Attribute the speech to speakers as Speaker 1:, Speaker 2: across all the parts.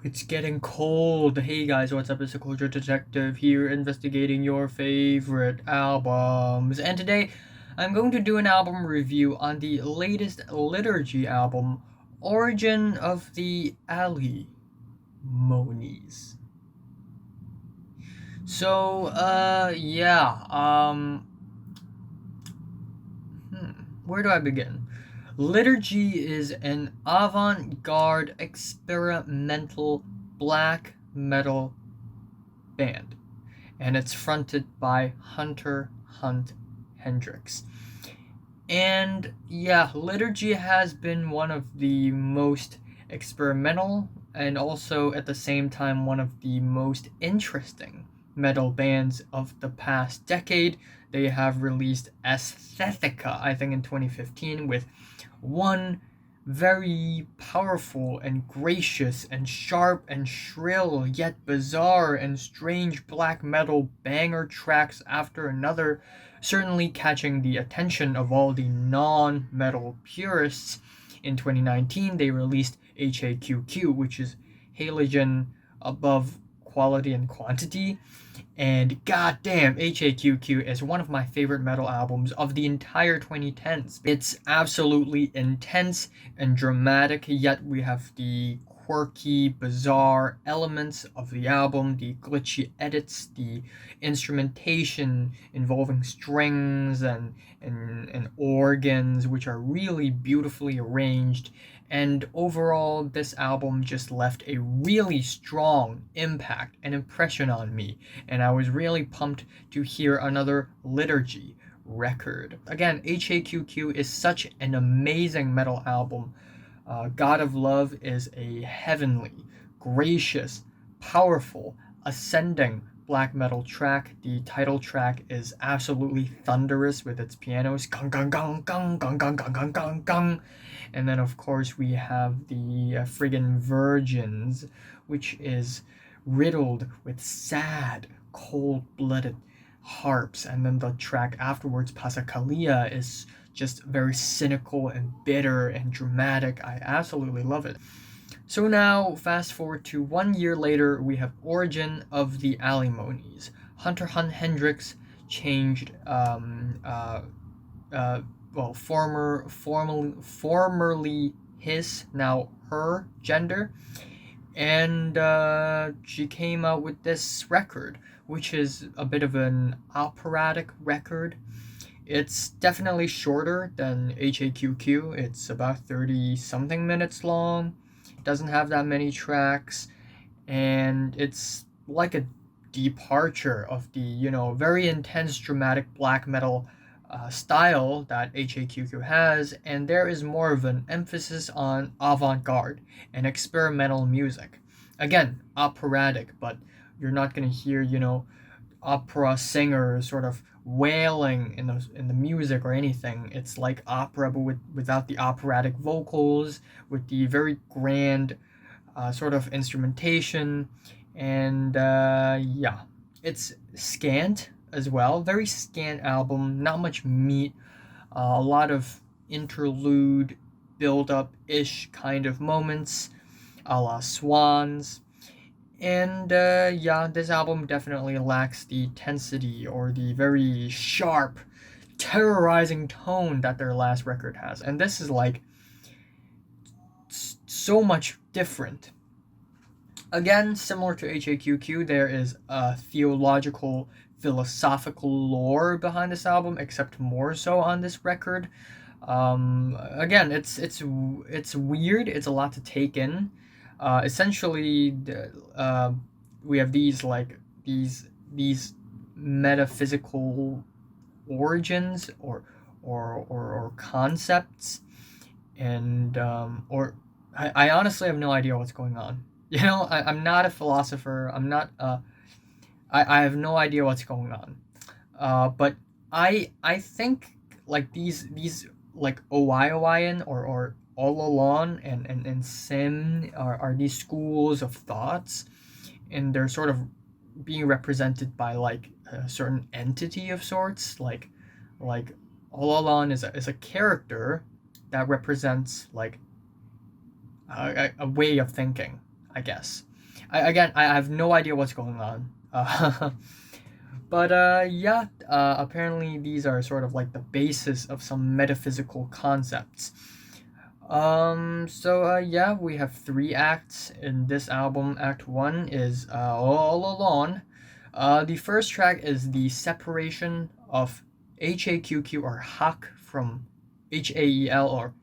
Speaker 1: It's getting cold. Hey guys, what's up? It's a culture detective here investigating your favorite albums. And today I'm going to do an album review on the latest Liturgy album, Origin of the Alimonies. So, where do I begin? Liturgy is an avant-garde experimental black metal band, and it's fronted by Hunt-Hendrix. And yeah, Liturgy has been one of the most experimental and also at the same time one of the most interesting metal bands of the past decade. They have released Aesthetica, I think, in 2015, with one very powerful and gracious and sharp and shrill yet bizarre and strange black metal banger tracks after another, certainly catching the attention of all the non-metal purists. In 2019 they released HAQQ, which is Halogen above quality and quantity, and goddamn, HAQQ is one of my favorite metal albums of the entire 2010s. It's absolutely intense and dramatic, yet we have the quirky, bizarre elements of the album, the glitchy edits, the instrumentation involving strings and organs, which are really beautifully arranged. And overall, this album just left a really strong impact and impression on me, and I was really pumped to hear another Liturgy record. Again, HAQQ is such an amazing metal album. God of Love is a heavenly, gracious, powerful, ascending black metal track. The title track is absolutely thunderous with its pianos, gong gong gong gong gong gong gong gong gong gong. And then of course we have the friggin' Virgins, which is riddled with sad, cold-blooded harps. And then the track afterwards, Passacaglia, is just very cynical and bitter and dramatic. I absolutely love it. So now, fast forward to 1 year later, we have Origin of the Alimonies. Hunt-Hendrix changed, formerly his, now her gender, and she came out with this record, which is a bit of an operatic record. It's definitely shorter than HAQQ. It's about 30 something minutes long. It doesn't have that many tracks, and it's like a departure of the, very intense dramatic black metal style that HAQQ has, and there is more of an emphasis on avant-garde and experimental music. Again, operatic, but you're not going to hear, opera singers sort of wailing in the music or anything. It's like opera, but without the operatic vocals, with the very grand sort of instrumentation, and it's scant as well. Very scant album, not much meat, a lot of interlude, build up ish kind of moments, a la Swans. And this album definitely lacks the tensity or the very sharp, terrorizing tone that their last record has. And this is like so much different. Again, similar to HAQQ, there is a theological, philosophical lore behind this album, except more so on this record. Again, it's weird. It's a lot to take in. Essentially, we have these metaphysical origins or concepts, and or I honestly have no idea what's going on. I'm not a philosopher. I'm not. I have no idea what's going on. But I think like these like Owaiowayan or Ololon and Sim are these schools of thoughts, and they're sort of being represented by like a certain entity of sorts. Like Ololon is a character that represents like a way of thinking, I guess. I have no idea what's going on. But yeah, apparently these are sort of like the basis of some metaphysical concepts. Yeah, we have three acts in this album. Act 1 is All Alone. The first track is the separation of HAQQ or HAQQ from HAEL or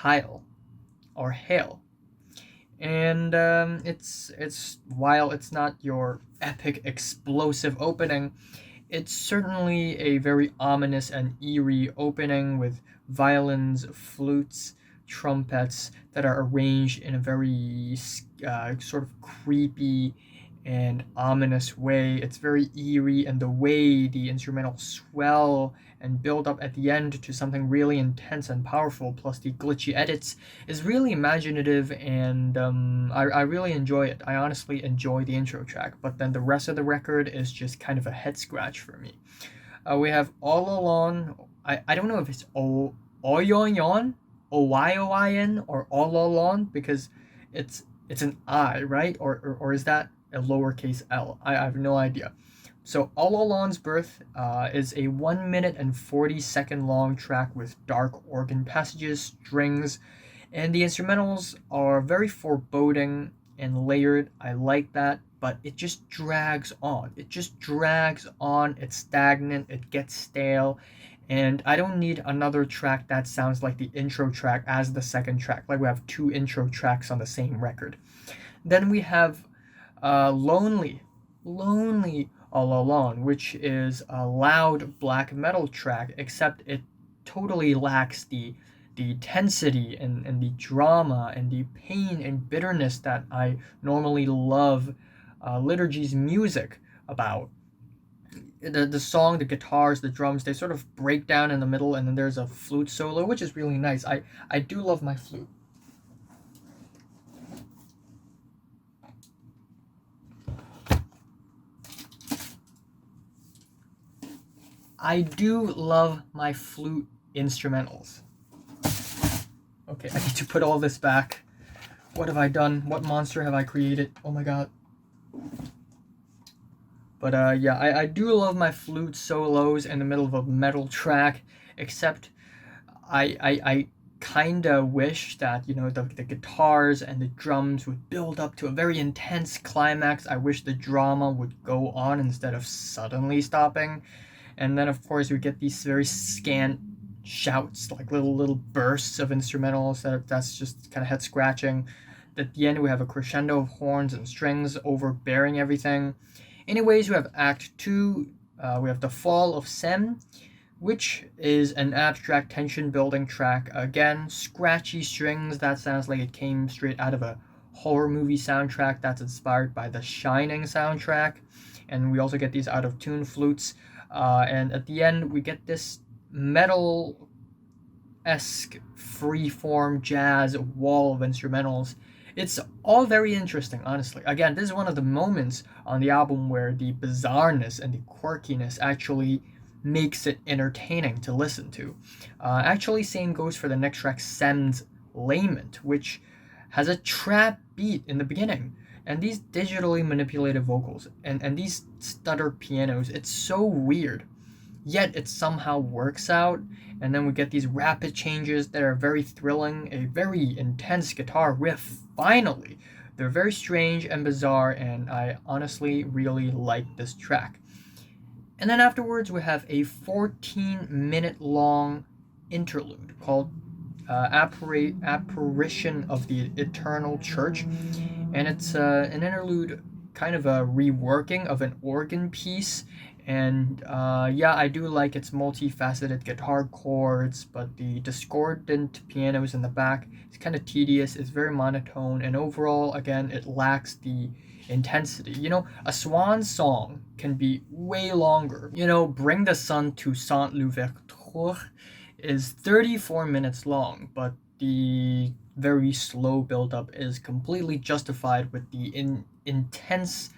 Speaker 1: HAEL or HAEL. And it's while it's not your epic explosive opening, it's certainly a very ominous and eerie opening with violins, flutes, trumpets that are arranged in a very sort of creepy and ominous way. It's very eerie, and the way the instrumentals swell and build up at the end to something really intense and powerful, plus the glitchy edits, is really imaginative, and I really enjoy it. I honestly enjoy the intro track, but then the rest of the record is just kind of a head scratch for me. We have All Alone. I don't know if it's Oyoyon, Oyoyn, or All Alone, because it's an I, right? Or is that a lowercase l? I have no idea. So All Alone's Birth is a 1 minute and 40-second long track with dark organ passages, strings, and the instrumentals are very foreboding and layered. I like that, but it just drags on. It just drags on. It's stagnant. It gets stale. And I don't need another track that sounds like the intro track as the second track. Like we have two intro tracks on the same record. Then we have Lonely All Alone, which is a loud black metal track, except it totally lacks the tensity and the drama and the pain and bitterness that I normally love Liturgy's music about. The song, the guitars, the drums, they sort of break down in the middle, and then there's a flute solo, which is really nice. I do love my flute. I do love my flute instrumentals. Okay, I need to put all this back. What have I done? What monster have I created? Oh my god. But yeah, I do love my flute solos in the middle of a metal track, except I kinda wish that, you know, the guitars and the drums would build up to a very intense climax. I wish the drama would go on instead of suddenly stopping. And then, of course, we get these very scant shouts, like little bursts of instrumentals that's just kind of head scratching. At the end, we have a crescendo of horns and strings overbearing everything. Anyways, we have Act 2. We have The Fall of SIHEYMN, which is an abstract tension building track. Again, scratchy strings. That sounds like it came straight out of a horror movie soundtrack that's inspired by the Shining soundtrack. And we also get these out of tune flutes. And at the end, we get this metal-esque freeform jazz wall of instrumentals. It's all very interesting, honestly. Again, this is one of the moments on the album where the bizarrness and the quirkiness actually makes it entertaining to listen to. Actually, same goes for the next track, SIHEYMN's Lament, which has a trap beat in the beginning. And these digitally manipulated vocals and these stutter pianos, it's so weird. Yet it somehow works out. And then we get these rapid changes that are very thrilling, a very intense guitar riff, finally. They're very strange and bizarre, and I honestly really like this track. And then afterwards, we have a 14-minute long interlude called Apparition of the Eternal Church. And it's an interlude, kind of a reworking of an organ piece. And yeah, I do like its multifaceted guitar chords, but the discordant pianos in the back is kind of tedious, it's very monotone, and overall, again, it lacks the intensity. You know, a swan song can be way longer. You know, Bring the Sun to Saint Louverture is 34 minutes long, but the very slow build-up is completely justified with the intense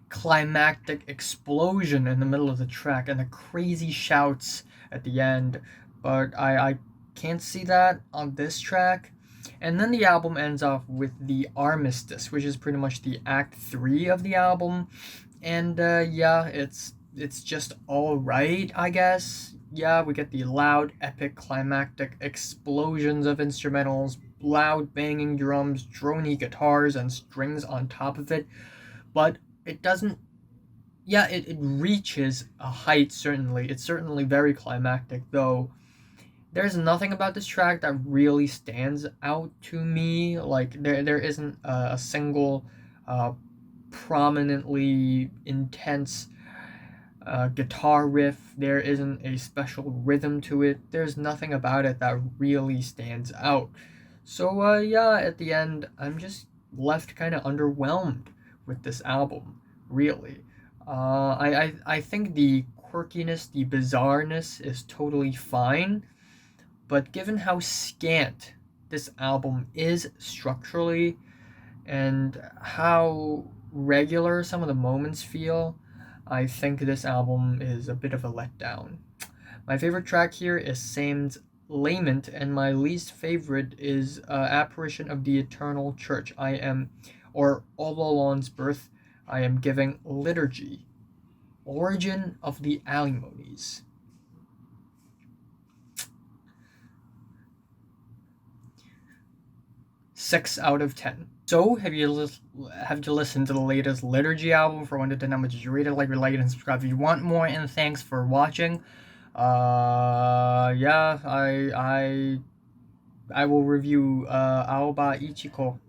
Speaker 1: climactic explosion in the middle of the track and the crazy shouts at the end. But I can't see that on this track. And then the album ends off with the Armistice, which is pretty much the act 3 of the album. And yeah, it's just alright, I guess. Yeah, we get the loud, epic, climactic explosions of instrumentals, loud banging drums, drony guitars, and strings on top of it. But it doesn't. Yeah, it reaches a height, certainly. It's certainly very climactic, though there's nothing about this track that really stands out to me. Like, there isn't a single prominently intense guitar riff. There isn't a special rhythm to it. There's nothing about it that really stands out. So yeah, at the end, I'm just left kind of underwhelmed with this album. Really, I think the quirkiness, the bizarreness is totally fine, but given how scant this album is structurally and how regular some of the moments feel, I think this album is a bit of a letdown. My favorite track here is SIHEYMN's Lament, and my least favorite is Apparition of the Eternal Church. Or Avalon's Birth, I am giving Liturgy. Origin of the Alimonies. 6 out of 10. So, have you listened to the latest Liturgy album? For 1 to 10, how much did you rate it? Like, relate, and subscribe if you want more. And thanks for watching. Yeah, I will review Aoba Ichiko